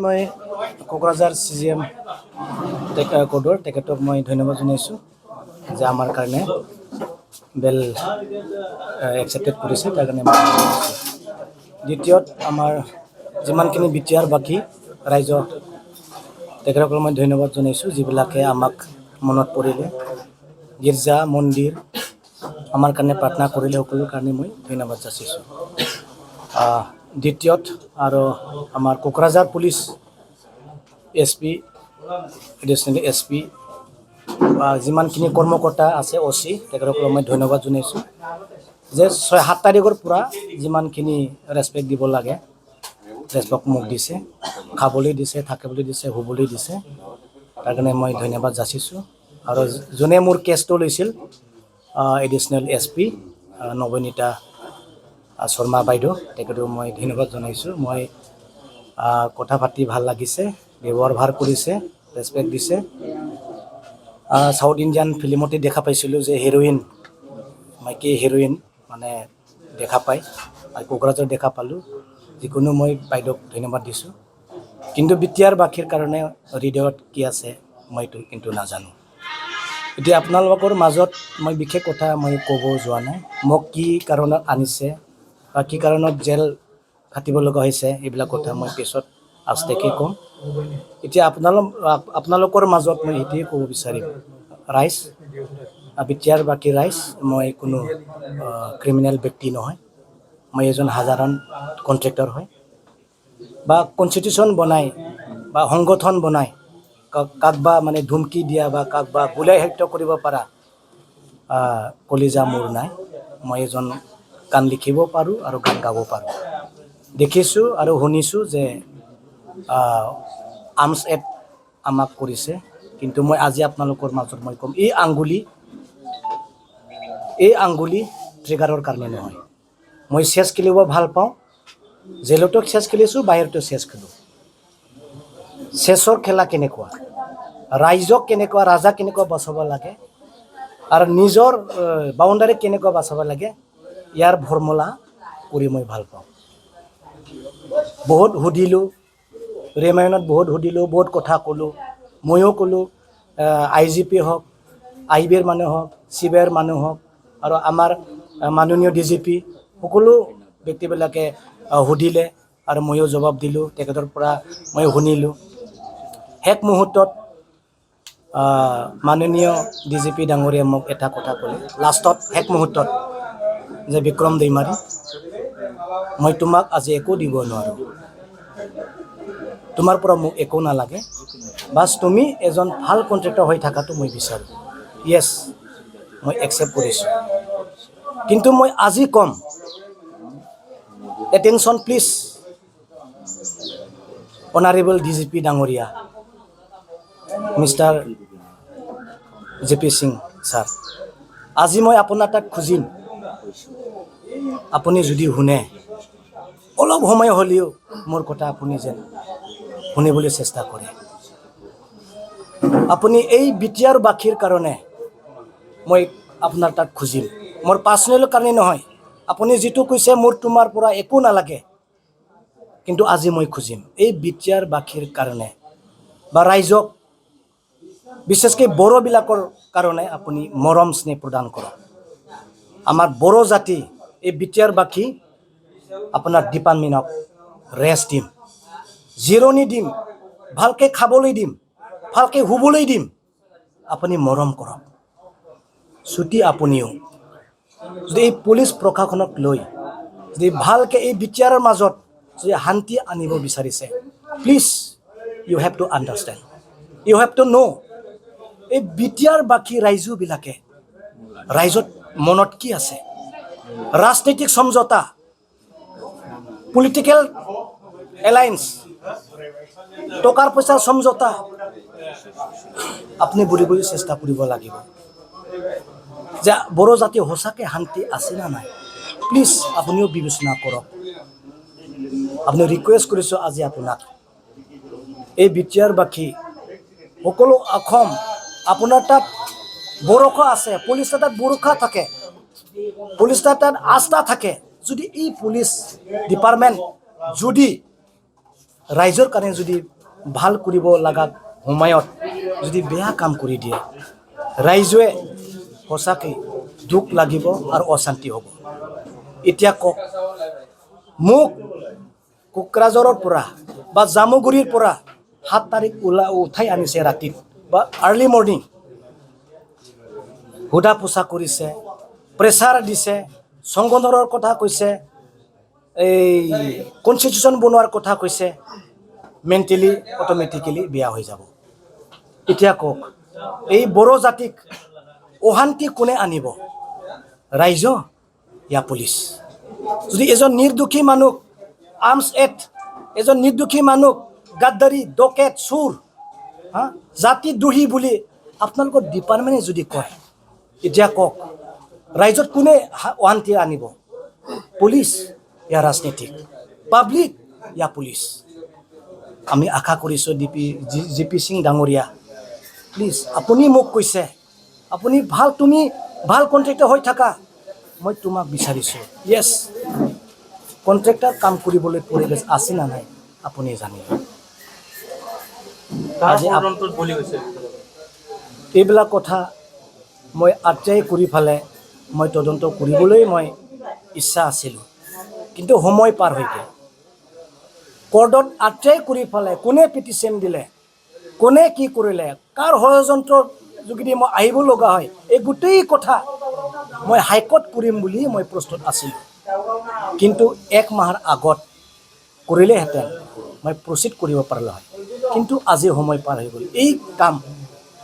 মই কোকৰাঝাৰ CGM কোডৰ তেখেতক মই ধন্যবাদ জনাইছোঁ যে আমাৰ কাৰণে বেল একচেপ্টেড কৰিছে তাৰ কাৰণে মই দ্বিতীয়ত আমাৰ যিমানখিনি বিটিআৰ বাকী ৰাইজ তেখেতসকলক মই ধন্যবাদ জনাইছোঁ যিবিলাকে আমাক মনত পৰিলে গীৰ্জা মন্দিৰ আমাৰ কাৰণে প্ৰাৰ্থনা কৰিলে সকলোৰ কাৰণে মই ধন্যবাদ যাচিছোঁ দ্বিতীয়ত আৰু আমাৰ Kokrajhar police SP additional SP যিমানখিনি কৰ্মকৰ্তা আছে OC তেখেতসকলক মই ধন্যবাদ জনাইছোঁ যে 6-7 তাৰিখৰ পৰা যিমানখিনি ৰেচপেক্ট দিব লাগে ৰেচপেক্ট মোক দিছে খাবলৈ দিছে থাকিবলৈ দিছে শুবলৈ দিছে তাৰ কাৰণে মই ধন্যবাদ যাচিছোঁ আৰু যোনে মোৰ কেছটো লৈছিল এডিশ্যনেল SP নৱনীতা শৰ্মা বাইদেউ তেখেতক মই ধন্যবাদ জনাইছোঁ মই কথা পাতি ভাল লাগিছে ব্যৱহাৰ ভাল কৰিছে ৰেচপেক্ট দিছে সাউথ ইণ্ডিয়ান ফিল্মতে দেখা পাইছিলোঁ যে হিৰোইন মাইকী হিৰোইন মানে দেখা পায় আৰু কোকৰাঝাৰত দেখা পালোঁ যিকোনো মই বাইদেউক ধন্যবাদ দিছোঁ কিন্তু বিটিআৰ বাকীৰ কাৰণে হৃদয়ত কি আছে মইতো কিন্তু নাজানো এতিয়া আপোনালোকৰ মাজত মই বিশেষ কথা মই ক'ব যোৱা নাই মোক কি কাৰণত আনিছে বা কি কাৰণত জেল খাটিব লগা হৈছে এইবিলাক কথা মই পিছত আস্তেকে ক'ম এতিয়া আপোনালোকৰ মাজত মই এইটোৱে ক'ব বিচাৰিম ৰাইজ বিটিআৰ বাকী ৰাইজ মই কোনো ক্ৰিমিনেল ব্যক্তি নহয় মই এজন সাধাৰণ কন্ট্ৰেক্টৰ হয় বা কনষ্টিটিউশ্যন বনাই বা সংগঠন বনাই কাকবা মানে ধুমকি দিয়া বা কাকবা গুলাই হত্যা কৰিব পৰা কলিজা মোৰ নাই মই এজন গান লিখিব পাৰোঁ আৰু গান গাব পাৰোঁ দেখিছোঁ আৰু শুনিছোঁ যে আৰ্মছ এক্ট আমাক কৰিছে কিন্তু মই আজি আপোনালোকৰ মাজত মই ক'ম এই আঙ্গুলি ট্ৰিগাৰৰ কাৰণে নহয় মই চেছ খেলিব ভাল পাওঁ জেলতো চেছ খেলিছোঁ বাহিৰতো চেছ খেলোঁ চেছৰ খেলা কেনেকুৱা ৰাইজক কেনেকুৱা ৰাজা কেনেকুৱা বচাব লাগে আৰু নিজৰ বাউণ্ডাৰী কেনেকুৱা বচাব লাগে ইয়াৰ ফৰ্মুলা কৰি মই ভাল পাওঁ বহুত সুধিলোঁ ৰেমায়ণত বহুত সুধিলোঁ বহুত কথা ক'লোঁ ময়ো ক'লোঁ IGP হওক IBৰ মানুহ হওক CBIৰ মানুহ হওক আৰু আমাৰ মাননীয় DGP সকলো ব্যক্তিবিলাকে সুধিলে আৰু ময়ো জবাব দিলোঁ তেখেতৰ পৰা মই শুনিলোঁ শেষ মুহূৰ্তত মাননীয় DGP ডাঙৰীয়া মোক এটা কথা ক'লে লাষ্টত শেষ মুহূৰ্তত যে বিক্ৰম দৈমাৰী মই তোমাক আজি একো দিব নোৱাৰোঁ তোমাৰ পৰা মোক একো নালাগে বাছ তুমি এজন ভাল কন্ট্ৰেক্টৰ হৈ থকাটো মই বিচাৰোঁ ইয়েছ মই একচেপ্ট কৰিছোঁ কিন্তু মই আজি ক'ম এটেনশ্যন প্লিজ অনাৰেবল DGP ডাঙৰীয়া মিষ্টাৰ JP সিং ছাৰ আজি মই আপোনাৰ তাক খুজিম আপুনি যদি শুনে অলপ সময় হ'লেও মোৰ কথা আপুনি যেন শুনিবলৈ চেষ্টা কৰে আপুনি এই বিটিআৰ বাকীৰ কাৰণে মই আপোনাৰ তাক খুজিম মোৰ পাৰ্চনেল কাৰণে নহয় আপুনি যিটো কৈছে মোৰ তোমাৰ পৰা একো নালাগে কিন্তু আজি মই খুজিম এই বিটিআৰ বাকীৰ কাৰণে বা ৰাইজক বিশেষকৈ বড়োবিলাকৰ কাৰণে আপুনি মৰম স্নেহ প্ৰদান কৰক আমাৰ বড়ো জাতি এই বিটিআৰ বাকী আপোনাৰ ডিপাৰ্টমেণ্টক ৰেষ্ট দিম জিৰণি দিম ভালকৈ খাবলৈ দিম ভালকৈ শুবলৈ দিম আপুনি মৰম কৰক ছুটি আপুনিও যদি এই পুলিচ প্ৰশাসনক লৈ যদি ভালকৈ এই বিটিআৰৰ মাজত যদি শান্তি আনিব বিচাৰিছে please you have to understand you have to know' এই বিটিআৰ বাকী ৰাইজবিলাকে ৰাইজত মনত কি আছে ৰাজনৈতিক সমঝোতা পলিটিকেল এলায়েন্স টকাৰ পইচাৰ সমঝোতা আপুনি বুজিবলৈ চেষ্টা কৰিব লাগিব যে বড়ো জাতি সঁচাকৈ শান্তি আছে না নাই প্লিজ আপুনিও বিবেচনা কৰক আপুনি ৰিকুৱেষ্ট কৰিছোঁ আজি আপোনাক এই বিটিআৰ বাকী সকলো অসম আপোনাৰ তাত বৰষা আছে পুলিচ তাত বৰষা থাকে পুলিচ তাত আস্থা থাকে যদি এই পুলিচ ডিপাৰ্টমেণ্ট যদি ৰাইজৰ কাৰণে যদি ভাল কৰিব লগা সময়ত যদি বেয়া কাম কৰি দিয়ে ৰাইজে সঁচাকৈ দুখ লাগিব আৰু অশান্তি হ'ব। এতিয়া কওক মোক কোকৰাঝাৰৰ পৰা বা জামুগুৰিৰ পৰা 7 তাৰিখ উঠাই আনিছে ৰাতি বা আৰ্লি মৰ্ণিং হুদা পোছা কৰিছে, প্ৰেছাৰ দিছে, সংগঠনৰ কথা কৈছে, এই কনষ্টিটিউশ্যন বনোৱাৰ কথা কৈছে, মেণ্টেলি অট'মেটিকেলি বেয়া হৈ যাব। এতিয়া কওক এই বড়ো জাতিক অশান্তি কোনে আনিব? ৰাইজ ইয়া পুলিচ? যদি এজন নিৰ্দোষী মানুহ আৰ্মছ এক্ট, এজন নিৰ্দোষী মানুহ গাদ্দাৰী, ডকেট, চুৰ, জাতিদ্ৰোহী বুলি আপোনালোকৰ ডিপাৰ্টমেণ্টে যদি কয়, এতিয়া কওক ৰাইজত কোনে অশান্তি আনিব? পুলিচ ইয়া ৰাজনীতিক, পাব্লিক ইয়া পুলিচ? আমি আশা কৰিছোঁ জি পি সিং ডাঙৰীয়া, প্লিজ আপুনি মোক কৈছে আপুনি তুমি ভাল কণ্ট্ৰেক্টৰ হৈ থাকা, মই তোমাক বিচাৰিছোঁ। য়েছ, কণ্ট্ৰেক্টৰ কাম কৰিবলৈ পৰিৱেশ আছে না নাই আপুনি জানিব। এইবিলাক কথা মই আটাই কৰি ফালে মই তদন্ত কৰিবলৈ মই ইচ্ছা আছিলোঁ, কিন্তু সময় পাৰ হৈ গ'ল। কৰ্টত আটাই কৰি ফালে কোনে পিটিশ্যন দিলে, কোনে কি কৰিলে, কাৰ ষড়যন্ত্ৰৰ যোগেদি মই আহিব লগা হয়, এই গোটেই কথা মই হাইকোৰ্ট কৰিম বুলি মই প্ৰস্তুত আছিলোঁ। কিন্তু 1 মাহৰ আগত কৰিলেহেঁতেন মই প্ৰচিড কৰিব পাৰিলোঁ হয়, কিন্তু আজি সময় পাৰ হৈ গ'ল। এই কাম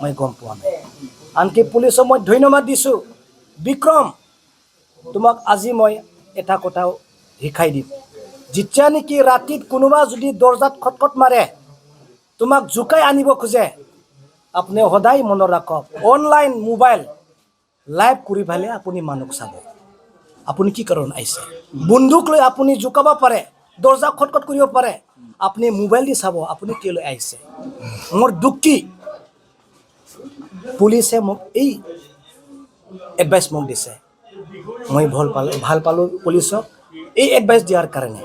মই গম পোৱা নাই। আনকি পুলিচক মই ধন্যবাদ দিছোঁ, বিক্ৰম তোমাক আজি মই এটা কথা শিকাই দিম, যেতিয়া নেকি ৰাতিত কোনোবা যদি দৰ্জাত খটখট মাৰে তোমাক জোকাই আনিব খোজে, আপুনি সদায় মনত ৰাখক অনলাইন মোবাইল লাইভ কৰি পেলাই আপুনি মানুহক চাব আপুনি কি কাৰণ আহিছে। বন্দুক লৈ আপুনি জোকাব পাৰে, দৰ্জা খটখট কৰিব পাৰে, আপুনি মোবাইল দি চাব আপুনি কেলৈ আহিছে। মোৰ দুখ কি পুলিচে মোক এই এডভাইচ মোক দিছে, মই ভাল পালোঁ পুলিচক এই এডভাইচ দিয়াৰ কাৰণে।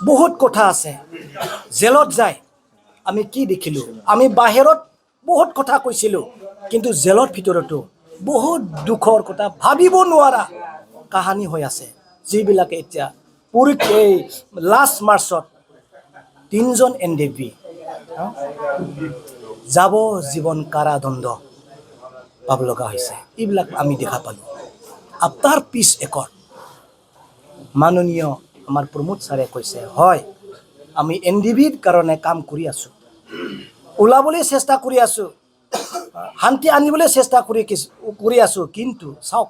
বহুত কথা আছে, জেলত যায় আমি কি দেখিলোঁ, আমি বাহিৰত বহুত কথা কৈছিলোঁ, কিন্তু জেলৰ ভিতৰতো বহুত দুখৰ কথা ভাবিব নোৱাৰা কাহানী হৈ আছে, যিবিলাকে এতিয়া এই লাষ্ট মাৰ্চত 3জন NDP যাব জীৱন কাৰাদণ্ড পাব লগা হৈছে। এইবিলাক আমি দেখা পালোঁ। আফটাৰ পিছ একত মাননীয় আমাৰ প্ৰমোদ ছাৰে কৈছে, হয় আমি NDPৰ কাৰণে কাম কৰি আছোঁ, ওলাবলৈ চেষ্টা কৰি আছোঁ, শান্তি আনিবলৈ চেষ্টা কৰি আছোঁ, কিন্তু চাওক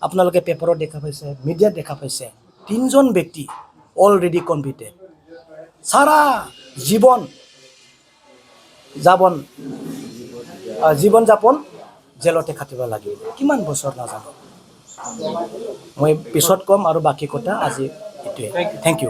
আপোনালোকে পেপাৰত দেখা পাইছে, মিডিয়াত দেখা পাইছে 3জন ব্যক্তি অলৰেডি কনভিক্টেড, সাৰা জীৱন যাপন জেলতে খাটিব লাগিব, কিমান বছৰ নাজানো। মই পিছত ক'ম আৰু বাকী কথা আজি এইটোৱে। Thank U.